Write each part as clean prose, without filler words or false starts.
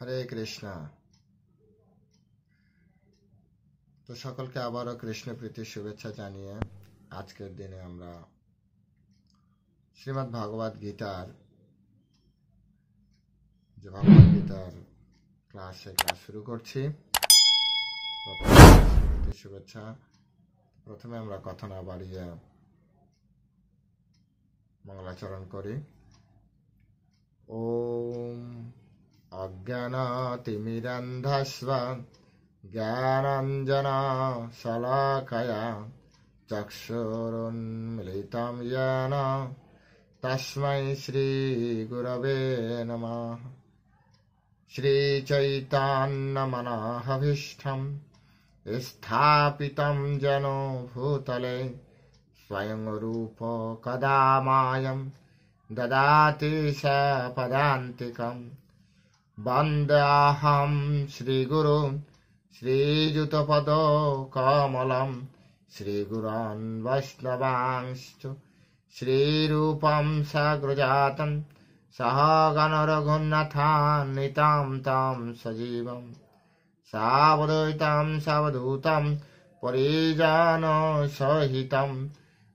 হরে কৃষ্ণ। তো সকলকে আবারও কৃষ্ণ প্রীতির শুভেচ্ছা জানিয়ে আজকের দিনে আমরা শ্রীমদ্ ভাগবত গীতার ক্লাস শুরু করছি। প্রথমে শুভেচ্ছা। প্রথমে আমরা কথা না বাড়িয়ে মঙ্গলাচরণ করি। ওম অজ্ঞানাতিমিরন্ধস্ব জ্ঞানাঞ্জনা শলাকয়া চক্ষুরুন্মিলিतं येन তস্मै শ্রীগুরবে নমঃ। শ্রীচৈতন্যমনোভীষ্টং স্থাপিतं येन ভূতলে স্বয়ং রূপ কদা মায়ং দদাতি সপদান্তিকम्। বন্দেহং শ্রীগুরুং শ্রীযুতপদকমলং শ্রীগুরাन् বৈষ্ণবাংশ্চ শ্রীরূপं সগ্রজাतं সহগণরঘুনাথান্বিतं तं সজীवं সাবদ্বৈतं সাবধূतं পরিজনসহিतं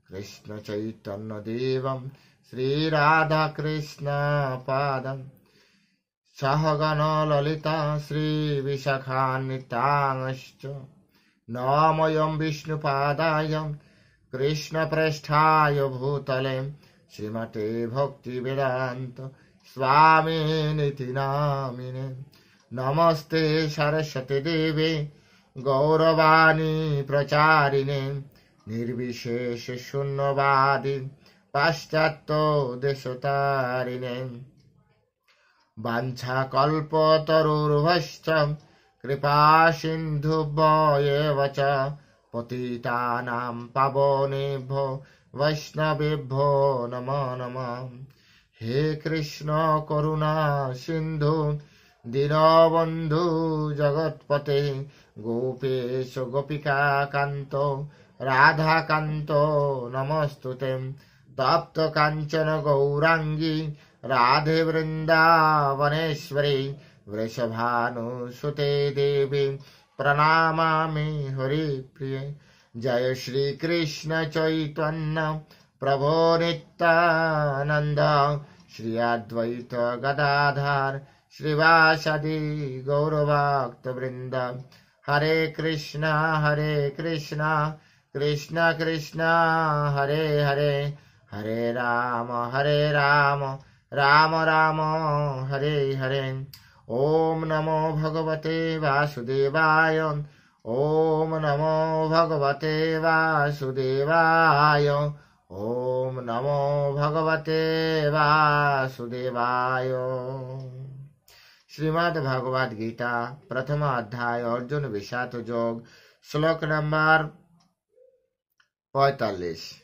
কৃষ্ণচৈতন্যদেবं শ্রীরাধাকৃষ্ণপাদं সহগণ ললিতা শ্রীবিশাখান্বিতাংশ্চ নমোऽয়ং বিষ্ণুপাদায় কৃষ্ণপ্রেষ্ঠায় ভূতলে শ্রীমতে ভক্তিবেদান্ত স্বামিনিতি নামিনে। নমস্তে সরস্বতী দেবে গৌরবাণী প্রচারিণে নির্বিশেষ শূন্যবাদী পাশ্চাত্য দেশতারিণে। বাঞ্ছাকল্পতরুর্ভশ্চ কৃপা সিন্ধুভ্যেব চ পতিতানাং পাবনেভ্যো বৈষ্ণবেভ্যো নমো নমঃ। হে কৃষ্ণ করুণা সিন্ধু দীনবন্ধু জগৎপতে গোপেশ গোপিকাকান্ত রাধাকান্ত নমস্তুতে। তপ্ত কাঞ্চন গৌরাঙ্গী রাধে বৃন্দাবনেশ্বরী वृषभानुसुते देवी प्रणामामि हरिप्रिये। जय श्री कृष्ण चैतन्य प्रभो नित्यानंद श्री अद्वैत गदाधर श्रीवासदि गौरभक्तवृंद। हरे कृष्ण कृष्ण कृष्ण हरे हरे, हरे राम राम राम हरे हरे। ओम नमो भगवते वासुदेवाय, ओम नमो भगवते वासुदेवाय, ओम नमो भगवते वासुदेवाय। श्रीमद् भागवत गीता प्रथम अध्याय अर्जुन विषाद योग श्लोक नंबर 45।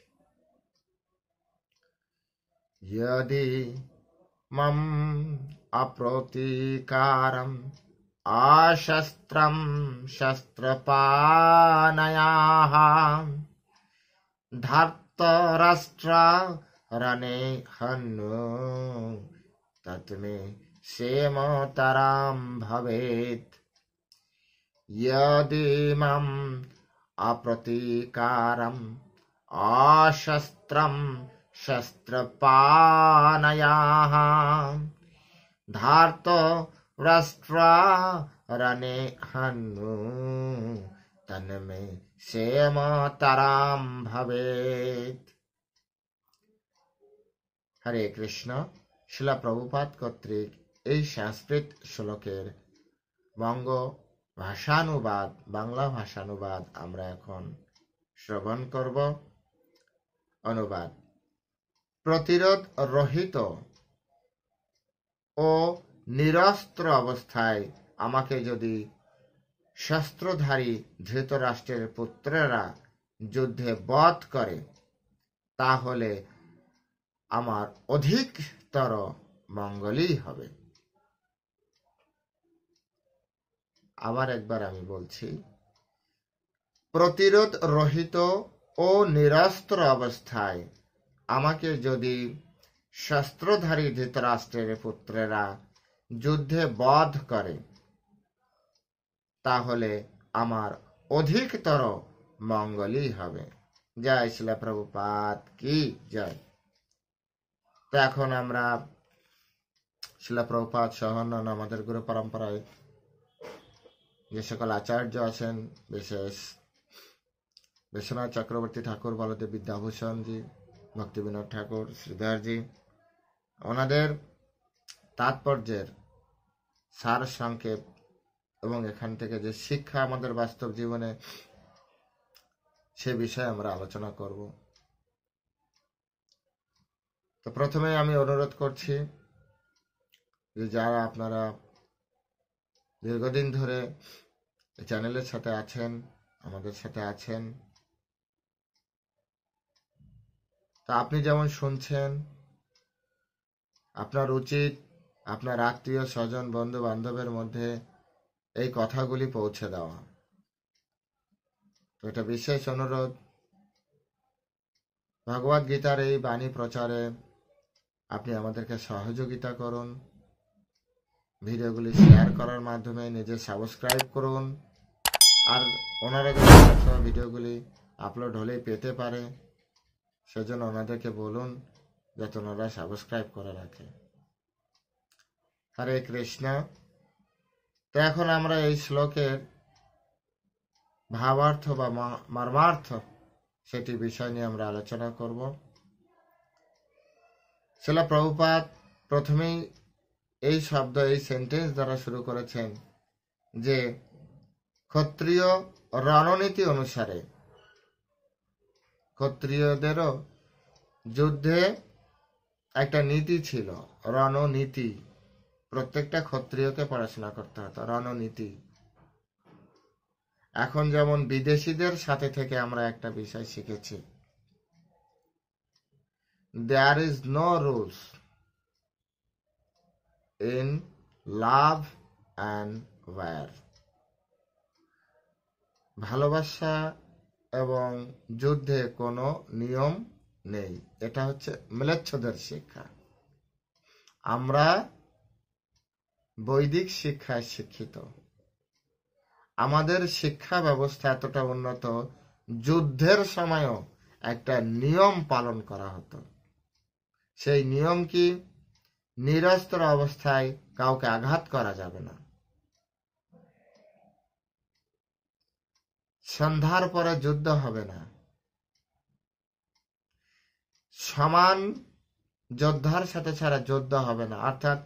यदि मम अप्रतीकारम् अशस्त्रं शस्त्रपाणयाः धर्तराष्ट्ररणे हन्नु तत्मे क्षेमतरं भवेत्। यदि मम अप्रतीकारम् अशस्त्रं शस्त्रपाणयाः धार्तराष्ट्ररणे हन्नु तन्मे क्षेमतरं भवेत्। हरे कृष्ण। শিলা প্রভুপাদ কর্তৃক এই সংস্কৃত শ্লোকের বাংলা ভাষানুবাদ আমরা এখন শ্রবণ করব। অনুবাদ। প্রতিরোধ রহিত ও নিরস্ত্র অবস্থায় আমাকে যদি শস্ত্রধারী ধৃতরাষ্ট্রের পুত্রেরা যুদ্ধে বধ করে তাহলে আমার অধিকতর মঙ্গলই হবে। আবার একবার আমি বলছি, প্রতিরোধ রহিত ও নিরস্ত্র অবস্থায় আমাকে যদি শস্ত্রধারী ধৃতরাষ্ট্রের পুত্রেরা যুদ্ধে বধ করে, তাহলে আমার অধিকতর মঙ্গলই হবে। জয় শিল প্রভুপাদ কি জয়। তো এখন আমরা শিল প্রভুপাদ সহ অন্যান্য আমাদের গুরু পরম্পরায় যে সকল আচার্য আছেন, বিশেষ বিশ্বনাথ চক্রবর্তী ঠাকুর, বলদেব বিদ্যাভূষণ জি, ভক্তি বিনোদ ঠাকুর, শ্রীধরজি, ওনাদের তাৎপর্যের সার সংক্ষেপ এবং এখান থেকে যে শিক্ষা আমাদের বাস্তব জীবনে, সে বিষয়ে আমরা আলোচনা করব। তো প্রথমে আমি অনুরোধ করছি যে যারা আপনারা দীর্ঘদিন ধরে চ্যানেলের সাথে আছেন, আমাদের সাথে আছেন, তা আপনি যেমন শুনছেন, আপনার উচিত আপনার আত্মীয় স্বজন বন্ধু বান্ধবের মধ্যে এই কথাগুলি পৌঁছে দেওয়া। তো এটা বিশেষ অনুরোধ। ভগবদ গীতার এই বাণী প্রচারে আপনি আমাদেরকে সহযোগিতা করুন, ভিডিওগুলি শেয়ার করার মাধ্যমে নিজে সাবস্ক্রাইব করুন, আর ওনারা যাতে সবসময় ভিডিওগুলি আপলোড হলেই পেতে পারে, সেজন্য ওনাদেরকে বলুন যাতে ওনারা সাবস্ক্রাইব করে রাখে। হরে কৃষ্ণ। তো এখন আমরা এই শ্লোকের ভাবার্থ বা মর্মার্থ, সেটি বিষয় নিয়ে আমরা আলোচনা করব। শিল প্রভুপাদ প্রথমেই এই শব্দ, এই সেন্টেন্স দ্বারা শুরু করেছেন যে ক্ষত্রিয় রণনীতি অনুসারে, ক্ষত্রিয়দেরও যুদ্ধে একটা নীতি ছিল, রণনীতি। প্রত্যেকটা ক্ষত্রিয়কে পড়াশোনা করতে হতো, রণনীতি। এখন যেমন বিদেশিদের সাথে থেকে আমরা একটা বিষয় শিখেছি, there is no rules in love and war. ভালোবাসা এবং যুদ্ধে কোনো নিয়ম নেই। এটা হচ্ছে ম্লেচ্ছদের শিক্ষা। আমরা বৈদিক শিক্ষায় শিক্ষিত। আমাদের শিক্ষা ব্যবস্থা এতটা উন্নত, যুদ্ধের সময়ও একটা নিয়ম পালন করা হতো। সেই নিয়ম কি? নিরস্ত্র অবস্থায় কাউকে আঘাত করা যাবে না, সন্ধ্যার পরে যুদ্ধ হবে না, সমান যোদ্ধার সাথে ছাড়া যুদ্ধ হবে না। অর্থাৎ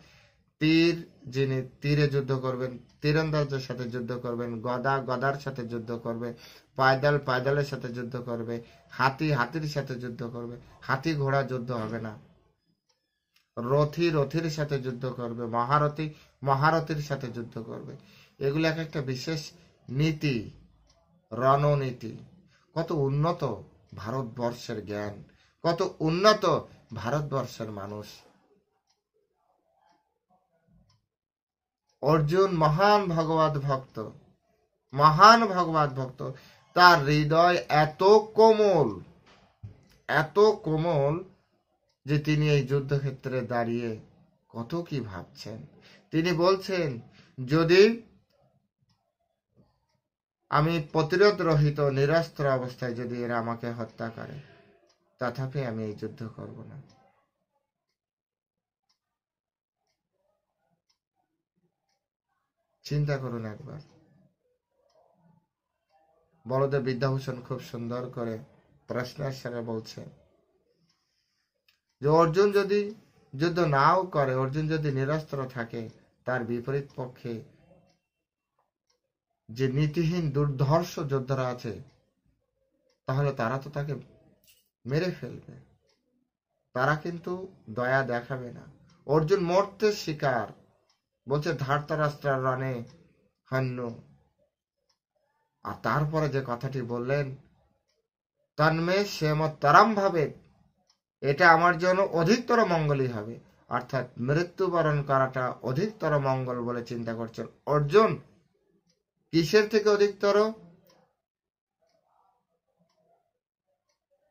তীর, যিনি তীরে যুদ্ধ করবেন, তীরন্দাজের সাথে যুদ্ধ করবেন, গদা গদার সাথে যুদ্ধ করবে, পায়দাল পায়দালের সাথে যুদ্ধ করবে, হাতি হাতির সাথে যুদ্ধ করবে, হাতি ঘোড়া যুদ্ধ হবে না, রথী রথীর সাথে যুদ্ধ করবে, মহারথী মহারথীর সাথে যুদ্ধ করবে। এগুলো এক একটা বিশেষ নীতি, রণনীতি। কত উন্নত ভারতবর্ষের জ্ঞান, কত উন্নত ভারতবর্ষের মানুষ। অর্জুন মহান ভগবত ভক্ত, মহান ভগবত ভক্ত। তার হৃদয় এত কোমল, এত কোমল যে তিনি এই যুদ্ধক্ষেত্রে দাঁড়িয়ে কত কি ভাবছেন। তিনি বলছেন, যদি আমি প্রতিরোধ রহিত নিরস্ত্র অবস্থায় যদি এরা আমাকে হত্যা করে, তথাপি আমি এই যুদ্ধ করব না। চিন্তা করুন একবার। বলদেব বিদ্যাভূষণ খুব সুন্দর করে প্রশ্নের সাথে বলছে যে অর্জুন যদি যুদ্ধ নাও করে, অর্জুন যদি নিরস্ত্র থাকে, তার বিপরীত পক্ষে যে নীতিহীন দুর্ধর্ষ যোদ্ধারা আছে, তাহলে তারা তো তাকে মেরে ফেলবে, তারা কিন্তু দয়া দেখাবে না। অর্জুন মরতে শিকার, বলছে ধারতরাষ্ট্রার রণে হন্য। আর তারপরে যে কথাটি বললেন, তন্মে শ্যামতরম ভাবে, এটা আমার জন্য অধিকতর মঙ্গলই হবে। অর্থাৎ মৃত্যুবরণ করাটা অধিকতর মঙ্গল বলে চিন্তা করছেন অর্জুন। কিসের থেকে অধিকতর?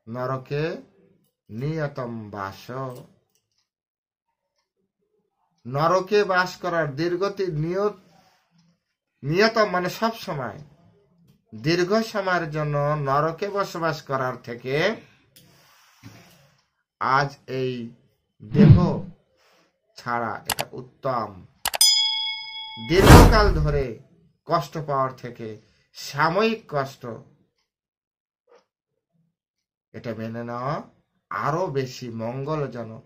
নরকে নিয়তম বাস, নরকে বাস করার নিয়তম মানে সব সময় দীর্ঘ সময়ের জন্য নরকে বসবাস করার থেকে আজ এই দেহ ছাড়া এটা উত্তম। দীর্ঘকাল ধরে কষ্ট পাওয়ার থেকে সাময়িক কষ্ট এটা মেনে নেওয়া আরো বেশি মঙ্গলজনক।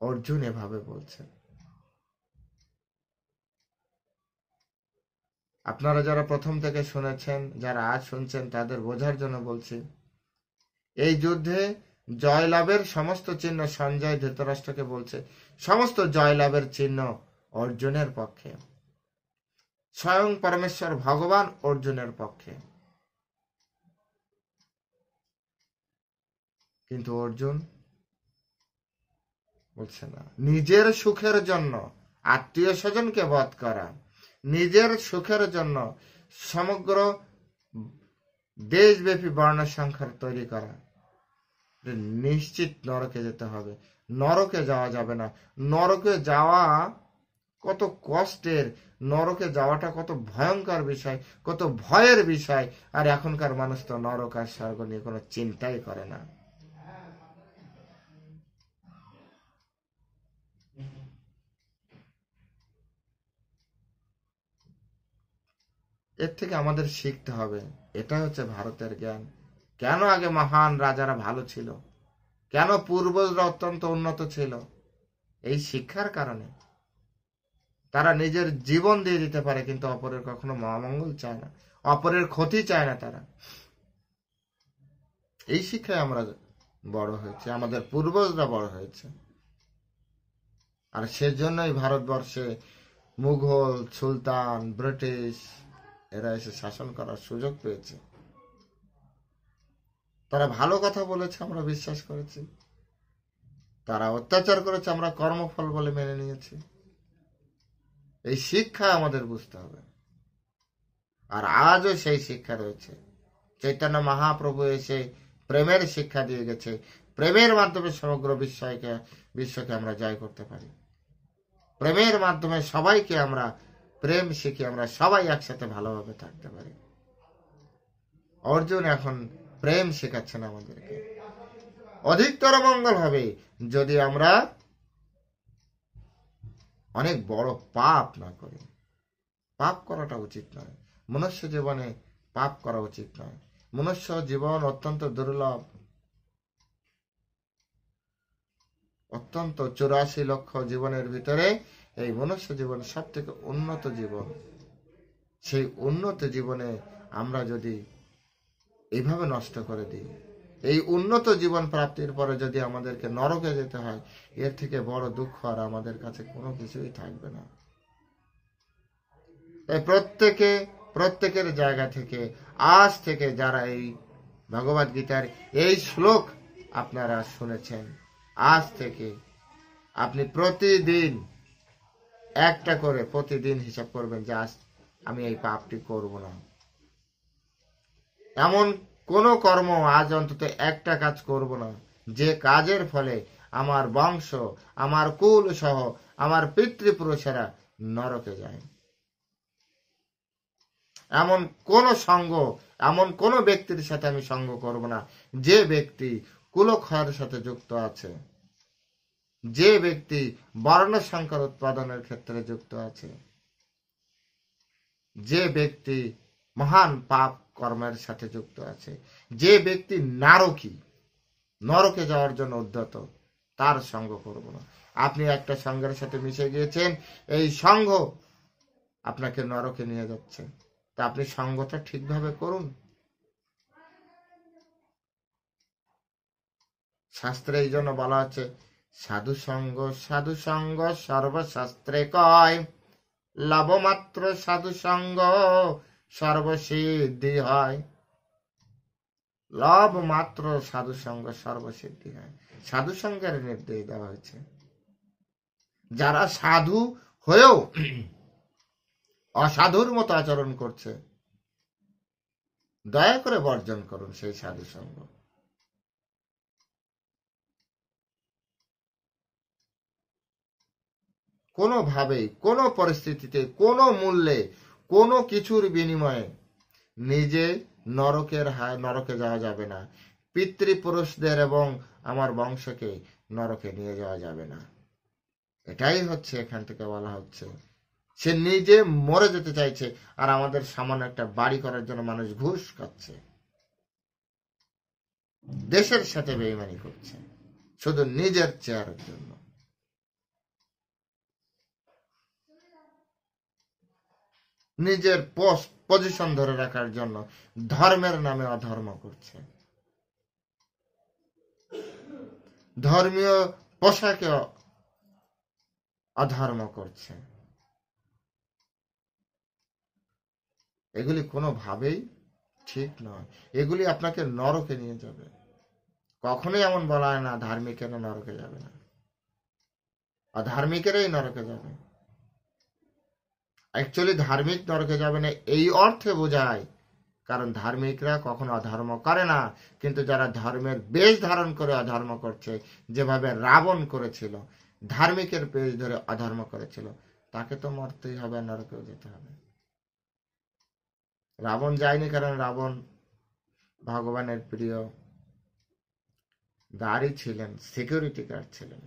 অর্জুন এভাবে বলছেন। আপনারা যারা প্রথম থেকে শুনেছেন, যারা আজ শুনছেন, তাদের বোঝার জন্য বলছি, এই যুদ্ধে জয়লাভের সমস্ত চিহ্ন সঞ্জয় ধৃতরাষ্ট্রকে বলছে, সমস্ত জয়লাভের চিহ্ন অর্জুনের পক্ষে, স্বয়ং পরমেশ্বর ভগবান অর্জুনের পক্ষে। কিন্তু অর্জুন বলছে না, নিজের সুখের জন্য আত্মীয় স্বজনকে বধ করা, নিজের সুখের জন্য সমগ্র দেশব্যাপী বর্ণ সংখ্যার তৈরি করা, নিশ্চিত নরকে যেতে হবে। নরকে যাওয়া যাবে না। নরকে যাওয়া কত কষ্টের, নরকে যাওয়াটা কত ভয়ঙ্কর বিষয়, কত ভয়ের বিষয়। আর এখনকার মানুষ তো নরক আর স্বর্গ নিয়ে কোনো চিন্তাই করে না। এর থেকে আমাদের শিখতে হবে। এটা হচ্ছে ভারতের জ্ঞান। কেন আগে মহান রাজারা ভালো ছিল, কেন পূর্বজরা অত্যন্ত উন্নত ছিল? এই শিক্ষার কারণে। তারা নিজের জীবন দিয়ে দিতে পারে, কিন্তু অপরের কখনো মহামঙ্গল চায় না, অপরের ক্ষতি চায় না তারা। এই শিক্ষায় আমরা বড় হয়েছে, আমাদের পূর্বজরা বড় হয়েছে। আর সেজন্যই ভারতবর্ষে মুঘল, সুলতান, ব্রিটিশ এরা এসে শাসন করার সুযোগ পেয়েছে। তারা ভালো কথা বলেছে, আমরা বিশ্বাস করেছি। তারা অত্যাচার করেছে, আমরা কর্মফল বলে মেনে নিয়েছি। এই শিক্ষা আমাদের বুঝতে হবে। আর আজও সেই শিক্ষা রয়েছে। চৈতন্য মহাপ্রভু এসে প্রেমের শিক্ষা দিয়ে গেছে। প্রেমের মাধ্যমে সমগ্র বিশ্বকে আমরা জয় করতে পারি। প্রেমের মাধ্যমে সবাইকে আমরা প্রেম শিখে আমরা সবাই একসাথে ভালোভাবে থাকতে পারি। অর্জুন এখন প্রেম শেখাচ্ছেন আমাদেরকে। অধিকতর মঙ্গল হবে যদি আমরা অনেক বড় পাপ না করি। পাপ করাটা উচিত নয়, মনুষ্য জীবনে পাপ করা উচিত নয়। মনুষ্য জীবন অত্যন্ত দুর্লভ, অত্যন্ত 84 লক্ষ জীবনের ভিতরে এই মনুষ্য জীবন সব থেকে উন্নত জীবন। সেই উন্নত জীবনে আমরা যদি এইভাবে নষ্ট করে দিই, এই উন্নত জীবন প্রাপ্তির পরে যদি আমাদেরকে নরকে যেতে হয়, এর থেকে বড় দুঃখ আর আমাদের কাছে কোনো কিছুই থাকবে না। তাই প্রত্যেকের জায়গা থেকে আজ থেকে যারা এই ভগবদ গীতার এই শ্লোক আপনারা শুনেছেন, আজ থেকে আপনি প্রতিদিন একটা করে প্রতিদিন হিসাব করবেন যে আজ আমি এই পাপটি করব না। এমন কোন কর্ম আজ অন্তত একটা কাজ করব না যে কাজের ফলে আমার বংশ, আমার কুল সহ আমার পিতৃপুরুষেরা নরকে যায়। এমন কোন সঙ্গ, এমন কোন ব্যক্তির সাথে আমি সঙ্গ করব না যে ব্যক্তি কুলক্ষয়ের সাথে যুক্ত আছে, যে ব্যক্তি বর্ণ সংকর উৎপাদনের ক্ষেত্রে যুক্ত আছে, যে ব্যক্তি মহান পাপ কর্মের সাথে যুক্ত আছে, যে ব্যক্তি নরকে যাওয়ার জন্য উদ্যত, তার সঙ্গ করব না। আপনি একটা সঙ্গের সাথে মিশে গিয়েছেন, এই সঙ্গ আপনাকে নরকে নিয়ে যাচ্ছে। তা আপনি সঙ্গটা ঠিকভাবে করুন। শাস্ত্রে এই জন্য বলা আছে, সাধু সঙ্গ সর্বশাস্ত্রে কয়, লবমাত্র সাধু সঙ্গ সর্বসিদ্ধি হয়। লব মাত্র সাধু সঙ্গ সর্বসিদ্ধি হয়। সাধু সঙ্গের নির্দেশ দেওয়া হয়েছে। যারা সাধু হয়েও অসাধুর মতো আচরণ করছে, দয়া করে বর্জন করুন সেই সাধু সঙ্গ। কোনোভাবেই, কোনো পরিস্থিতিতে, কোনো মূল্যে, কোনো কিছুর বিনিময়ে নিজে নরকে যাওয়া যাবে না। পিতৃপুরুষদের এবং আমার বংশকে নরকে নিয়ে যাওয়া যাবে না। এটাই হচ্ছে এখান থেকে বলা হচ্ছে। সে নিজে মরে যেতে চাইছে, আর আমাদের সামান্য একটা বাড়ি করার জন্য মানুষ ঘুষ খাচ্ছে, দেশের সাথে বেইমানি করছে শুধু নিজের চেয়ারের জন্য, নিজের পজিশন ধরে রাখার জন্য ধর্মের নামে অধর্ম করছে, ধর্মীয় পোশাকে অধর্ম করছে। এগুলি কোনোভাবেই ঠিক নয়। এগুলি আপনাকে নরকে নিয়ে যাবে। কখনোই এমন বলা হয় না ধার্মিকেরা নরকে যাবে না, অধার্মিকেরাই নরকে যাবে। অ্যাকচুয়ালি ধার্মিক নরকে যাবে না এই অর্থে বোঝায়, কারণ ধার্মিকরা কখনো অধর্ম করে না, কিন্তু যারা ধর্মের বেশ ধারণ করে অধর্ম করছে, যেভাবে রাবণ করেছিল, ধার্মিকের বেশ ধরে অধর্ম করেছিল, তাকে তো মরতেই হবে, নরকেও যেতে হবে। রাবণ যায়নি কারণ রাবণ ভগবানের প্রিয় গার্ডই ছিলেন, সিকিউরিটি গার্ড ছিলেন।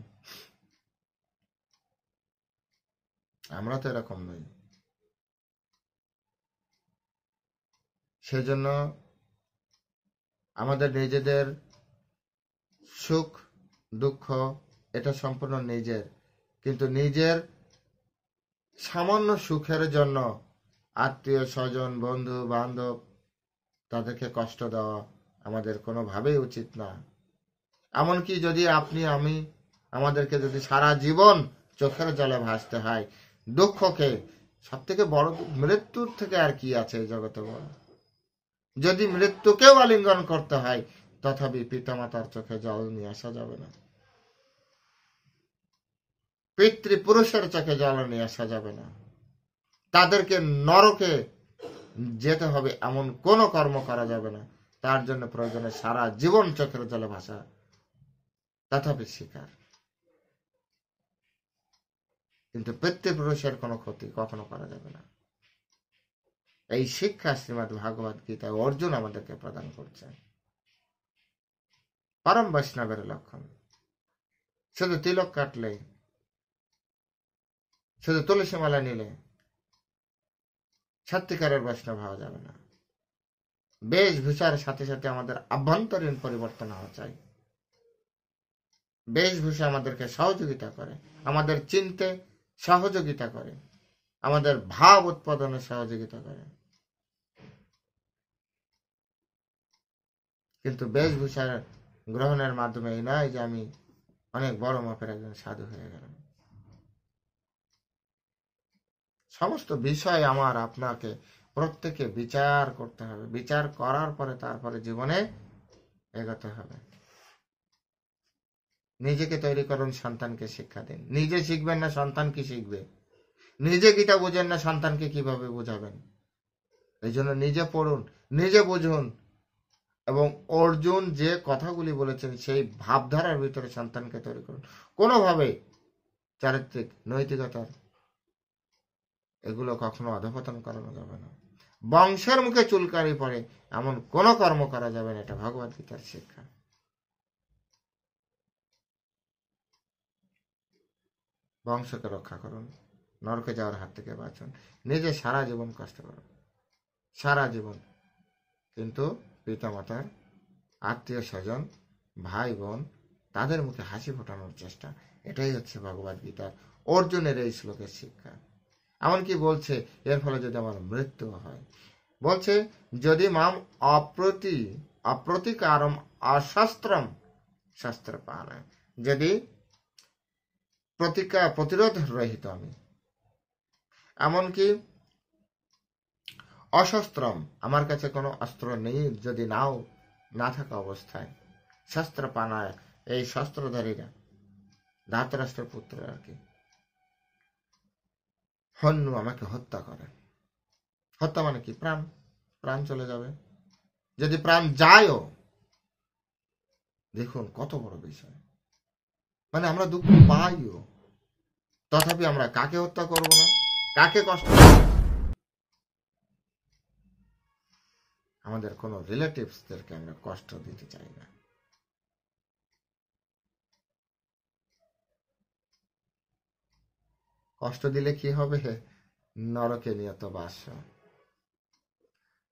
আমরা তো এরকম নই। সেজন্য আমাদের নিজেদের সুখ দুঃখ এটা সম্পূর্ণ নিজের, কিন্তু নিজের সামান্য সুখের জন্য আত্মীয় স্বজন, বন্ধু বান্ধব, তাদেরকে কষ্ট দেওয়া আমাদের কোনোভাবেই উচিত না। এমনকি যদি আপনি আমি আমাদেরকে যদি সারা জীবন চোখের জলে ভাসতে হয়, দুঃখকে, সব থেকে বড় মৃত্যুর থেকে আর কি আছে এই জগতে বল? যদি মৃত্যুকেও আলিঙ্গন করতে হয়, তথাপি পিতামাতার চোখে জল নিয়ে আসা যাবে না, পিতৃপুরুষের চোখে জল নিয়ে আসা যাবে না। তাদেরকে নরকে যেতে হবে এমন কোনো কর্ম করা যাবে না। তার জন্য প্রয়োজনে সারা জীবন চোখের জলে ভাসা, তথাপি স্বীকার। কিন্তু পিতৃপুরুষের কোনো ক্ষতি কখনো করা যাবে না। এই শিক্ষা শ্রীমদ ভাগবত গীতায় অর্জুন আমাদেরকে প্রদান করছেন। পরম বৈষ্ণবের লক্ষণ শুধু তিলক কাটলে, শুধু তুলসী মালা নিলে সত্যিকারের বৈষ্ণব হওয়া যাবে না। বেশভূষার সাথে সাথে আমাদের আভ্যন্তরীণ পরিবর্তন হওয়া চাই। বেশভূষা আমাদেরকে সহযোগিতা করে, আমাদের চিনতে সহযোগিতা করে, আমাদের ভাব উৎপাদনে সহযোগিতা করে। কিন্তু বেশভূষা গ্রহণের মাধ্যমে এই নয় যে আমি অনেক বড় মাপের একজন সাধু হয়ে গেলাম। সমস্ত বিষয় আমার আপনাকে প্রত্যেকে বিচার করতে হবে। বিচার করার পরে তারপরে জীবনে এগোতে হবে। নিজেকে তৈরি করুন, সন্তানকে শিক্ষা দিন। নিজে শিখবেন না, সন্তান কি শিখবে? নিজে গীতা বুঝেন না, সন্তানকে কিভাবে বোঝাবেন? এই জন্য নিজে পড়ুন, নিজে বুঝুন, এবং অর্জুন যে কথাগুলি বলেছেন সেই ভাবধারার ভিতরে সন্তানকে তৈরি করুন। কোনোভাবে চারিত্রিক নৈতিকতার এগুলো কখনো অধঃপতন করানো যাবে না। বংশের মুখে চুলকানি পড়ে এমন কোনো কর্ম করা যাবে না। এটা ভগবত গীতার শিক্ষা। বংশকে রক্ষা করুন, নরকে যাওয়ার হাত থেকে বাঁচুন। নিজে সারা জীবন কষ্ট করুন, সারা জীবন, কিন্তু পিতামাতার, আত্মীয় স্বজন, ভাই বোন, তাদের মুখে হাসি ফোটানোর চেষ্টা। এটাই হচ্ছে ভগবত গীতার অর্জুনের এই শ্লোকের শিক্ষা। এমনকি বলছে এর ফলে যদি আমার মৃত্যু হয়, বলছে যদি মাম অপ্রতিকারম অশস্ত্রম শস্ত্র পানা, যদি প্রতিরোধ রহিত আমি, এমনকি অশস্ত্রম, আমার কাছে কোনো অস্ত্র নেই, যদি না থাকা অবস্থায়, শস্ত্র পানায়, এই শস্ত্রধারীরা, ধাতরাষ্ট্রের পুত্র আর কি, হন্যু, আমাকে হত্যা করে। হত্যা মানে কি? প্রাণ চলে যাবে। যদি প্রাণ যায়ও, দেখুন কত বড় বিষয়, মানে আমরা দুঃখ পাইও, তথাপি আমরা কাকে হত্যা করব না, কাকে কষ্ট দেব না? আমাদের কোনো রিলেটিভসদেরকে আমরা কষ্ট দিতে চাই না। কষ্ট দিলে কি হবে? নরকে নিয়ত বাস,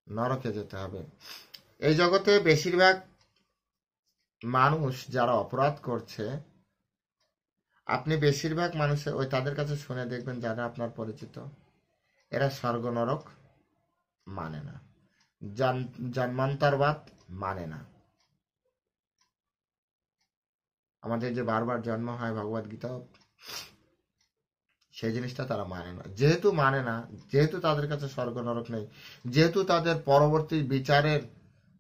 নরকে যেতে হবে। এই জগতে বেশিরভাগ মানুষ যারা অপরাধ করছে, আপনি বেশিরভাগ মানুষের ওই তাদের কাছে শুনে দেখবেন যারা আপনার পরিচিত, এরা স্বর্গ নরক মানে না, জন্মান্তরবাদ মানে না। আমাদের যে বারবার জন্ম হয় ভগবদ গীতা, সেই জিনিসটা তারা মানে না। যেহেতু মানে না, যেহেতু তাদের কাছে স্বর্গ নরক নেই, যেহেতু তাদের পরবর্তী বিচারের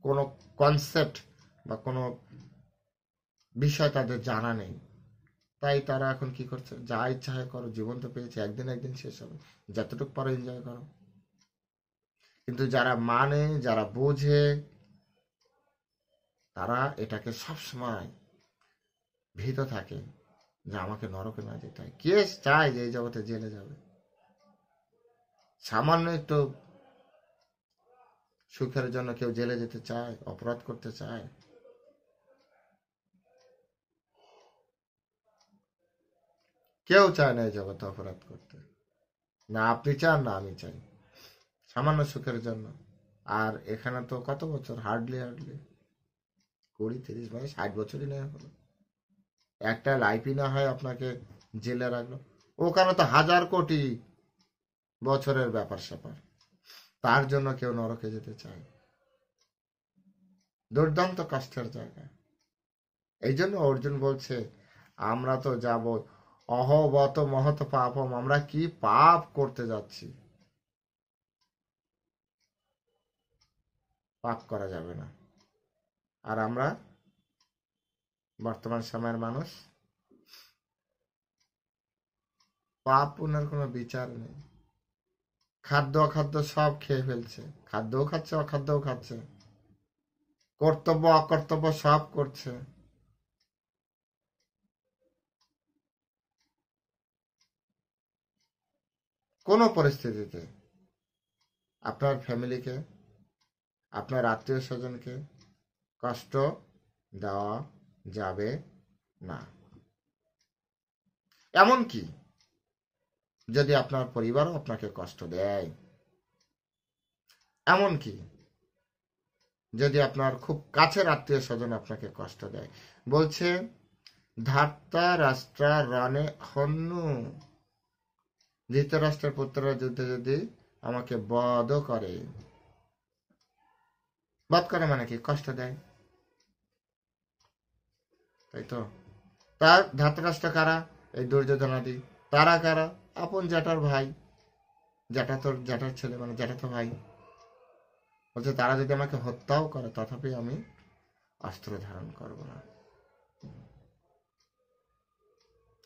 কোনো কনসেপ্ট বা কোনো বিষয় তাদের জানা নেই, তাই তারা এখন কি করছে, যা ইচ্ছা হয় করো, জীবন তো পেয়েছে, একদিন একদিন শেষ হবে, যতটুকু পারো এনজয় করো। কিন্তু যারা মানে, যারা বোঝে, তারা এটাকে সবসময় ভীত থাকে যে আমাকে নরকে না যেতে হয়। কে চায় যে এই জগতে জেলে যাবে? সামান্য একটু সুখের জন্য কেউ জেলে যেতে চায়, অপরাধ করতে চায়? কেউ চায় না এই জগতে অপরাধ করতে। না আপনি চান, না আমি চাই, সামান্য সুখের জন্য। আর এখানে তো কত বছর, হার্ডলি 20-30 মানে 60 বছরই নেই হলো। একটা লাইফই না হয় আপনাকে জেলে রাখলো, ওখানে তো হাজার কোটি বছরের ব্যাপার স্যাপার। তার জন্য কেউ নরকে যেতে চায়? দুর্দান্ত কষ্টের জায়গা। এই জন্য অর্জুন বলছে আমরা তো যাব অহবত মহৎ পাপম, আমরা কি পাপ করতে যাচ্ছি? পাপ করা যাবে না। আর আমরা বর্তমান সময়ের মানুষ, পাপ পুণ্যের কোনো বিচার নেই। খাদ্য অখাদ্য সব খেয়ে ফেলছে, খাদ্যও খাচ্ছে অখাদ্যও খাচ্ছে, কর্তব্য অকর্তব্য সব করছে। কোনো পরিস্থিতিতে আপনার ফ্যামিলিকে, আপনার আত্মীয় স্বজনকে কষ্ট দেওয়া যাবে না। এমনকি যদি আপনার পরিবারও আপনাকে কষ্ট দেয়, এমনকি যদি আপনার খুব কাছের আত্মীয় স্বজন আপনাকে কষ্ট দেয়, বলছে ধাত্তা রাষ্ট্রা রানে হন্যু, ধৃতরাষ্ট্রের পুত্ররা যুদ্ধে যদি আমাকে বধ করে, বধ করে মানে কি, কষ্ট দেয়, তাই তো। তার ধাতরাষ্ট্র কারা? এই দুর্যোধনাদি। তারা কারা? আপন জ্যাঠার ভাই, জ্যাঠার ছেলে, মানে জ্যাঠাতো ভাই। বলছে তারা যদি আমাকে হত্যাও করে, তথাপি আমি অস্ত্র ধারণ করব না।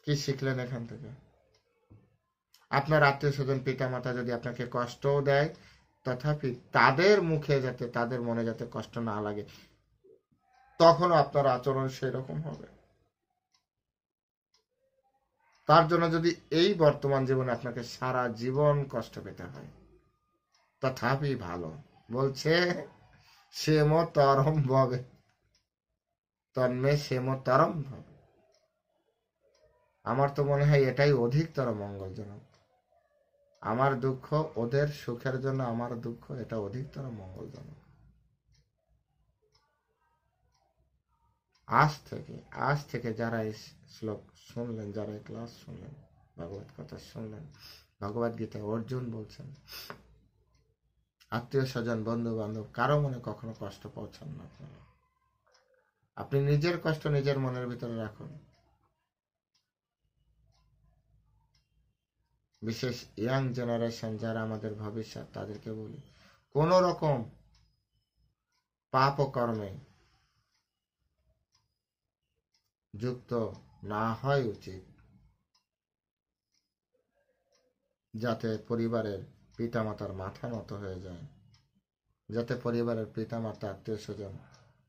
কি শিখলেন এখান থেকে? আপনার আত্মীয় স্বজন পিতা মাতা যদি আপনাকে কষ্টও দেয়, তথাপি তাদের মুখে যাতে, তাদের মনে যাতে কষ্ট না লাগে, তখনও আপনার আচরণ সেই রকম হবে। তার জন্য যদি এই বর্তমান জীবনে আপনাকে সারা জীবন কষ্ট পেতে হয়, তথাপি ভালো। বলছে সেম তরম ভবে, তন্মে সেম তরম ভবে। আমার তো মনে হয় এটাই অধিকতর মঙ্গলজনক। আমার দুঃখ ওদের সুখের জন্য, আমার দুঃখ এটা অধিকতর মঙ্গলজনক। আজ থেকে যারা এই শ্লোক শুনলেন, যারা এই ক্লাস শুনলেন, ভগবত কথা শুনলেন, ভগবদ গীতা অর্জুন বলছেন আত্মীয় স্বজন বন্ধু বান্ধব কারো মনে কখনো কষ্ট পৌঁছান না। আপনি নিজের কষ্ট নিজের মনের ভিতরে রাখুন। বিশেষ ইয়াং জেনারেশন যারা আমাদের ভবিষ্যৎ, তাদেরকে বলি কোন রকম পাপ ও কর্মে যুক্ত না হয় উচিত, যাতে পরিবারের পিতামাতার মাথা নত হয়ে যায়, যাতে পরিবারের পিতামাতা আত্মীয় স্বজন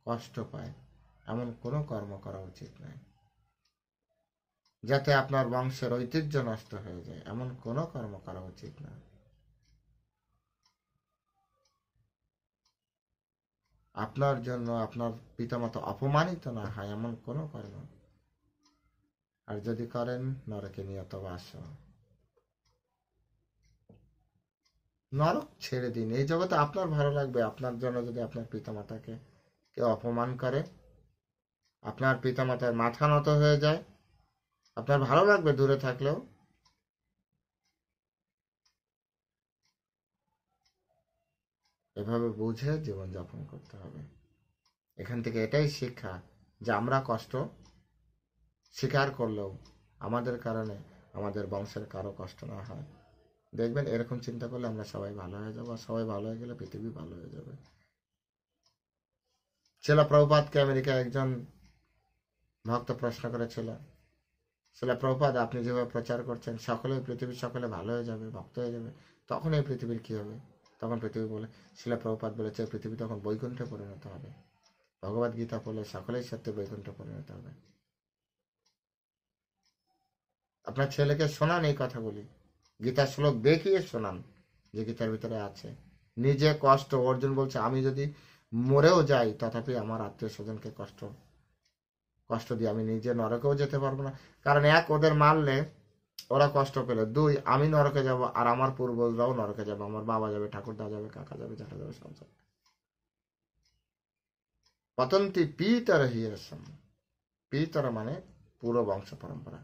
কষ্ট পায়, এমন কোনো কর্ম করা উচিত নয়। যাতে আপনার বংশের ঐতিহ্য নষ্ট হয়ে যায়, এমন কোনো কর্ম করা উচিত না। আপনার জন্য আপনার পিতামাতা অপমানিত না হয় এমন কোনো কর্ম, আর যদি করেন নরকে নিয়ত বাস। নরক ছেড়ে দিন, এই জগতে আপনার ভালো লাগবে। আপনার জন্য যদি আপনার পিতামাতাকে কেউ অপমান করে, আপনার পিতামাতার মাথা নত হয়ে যায়, আপনার ভালো লাগবে দূরে থাকলেও? এভাবে বুঝে জীবনযাপন করতে হবে। এখান থেকে এটাই শিক্ষা যে আমরা কষ্ট স্বীকার করলেও আমাদের কারণে আমাদের বংশের কারো কষ্ট না হয়। দেখবেন এরকম চিন্তা করলে আমরা সবাই ভালো হয়ে যাবো, আর সবাই ভালো হয়ে গেলে পৃথিবী ভালো হয়ে যাবে। শিলা প্রভুপাদকে আমেরিকায় একজন ভক্ত প্রশ্ন করেছিল, শিলা প্রভুপাদ আপনি যেভাবে প্রচার করছেন সকলে পৃথিবীর সকলে ভালো হয়ে যাবে, ভক্ত হয়ে যাবে, তখন এই পৃথিবীর কি হবে? তখন পৃথিবী বলে, শিলা প্রভুপাদ বলেছে পৃথিবী তখন বৈকুণ্ঠে পরিণত হবে। ভগবদ গীতা পড়লে সকলেই সত্যি বৈকুণ্ঠে পরিণত হবে। আপনার ছেলেকে শোনান এই কথাগুলি, গীতার শ্লোক দেখিয়ে শোনান যে গীতার ভিতরে আছে। নিজে কষ্ট, অর্জুন বলছে আমি যদি মরেও যাই তথাপি আমার আত্মীয় স্বজনকে কষ্ট দিয়ে আমি নিজে নরকেও যেতে পারবো না। কারণ এক, ওদের মারলে ওরা কষ্ট পেলে, দুই, আমি নরকে যাব আর আমার পূর্বজরাও নরকে যাবে, আমার বাবা যাবে, ঠাকুরদা যাবে, কাকা যাবে, জ্যাঠা যাবে, সব যাবে। পতন্তি পিতর হিয়সম, পিতর মানে পুরো বংশ পরম্পরা।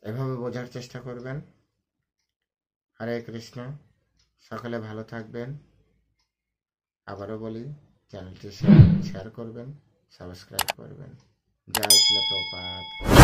এভাবে বোঝার চেষ্টা করবেন। হরে কৃষ্ণ। সকলে ভালো থাকবেন। আবারও বলি, চ্যানেলটি শেয়ার করবেন, সাবস্ক্রাইব করবেন। জয় শ্রীল প্রভুপাদ।